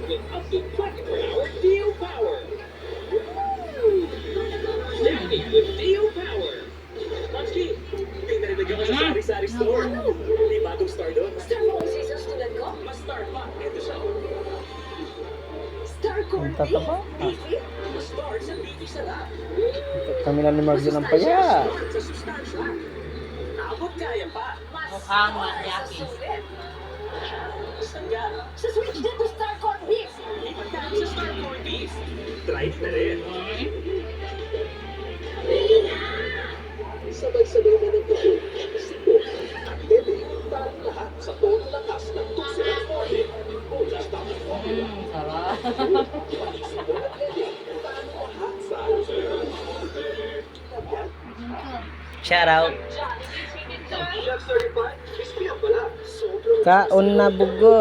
with up to 24-hour Tayo Power. Snappy with Tayo Power. Monkey, may narinig ako sa sari-sari store. May bagong star doon. Star mo ang seasons tulad ko? Mas star pa. Ito siya. Star corn Ang tataba. beef? Mas star sa beefy sarap. Kami na ni Markjoewaraytv ng paya. Sa sustansya. Abot kaya pa. Mukhang matyaki. Sangga. Sa switch din to star corn beef. Lipat tayo sa star corn beef. Try na rin. Sabay-sabay na ng kusyon. Sipon. At bebe. Para lahat sa tono lakas ng tukso at morning. Bulas tapos morning. Sarap. Sipon at bebe. Para lahat sa Shout out. Chef certified. Crispy ang pala. Sobrang Kaon na bugo.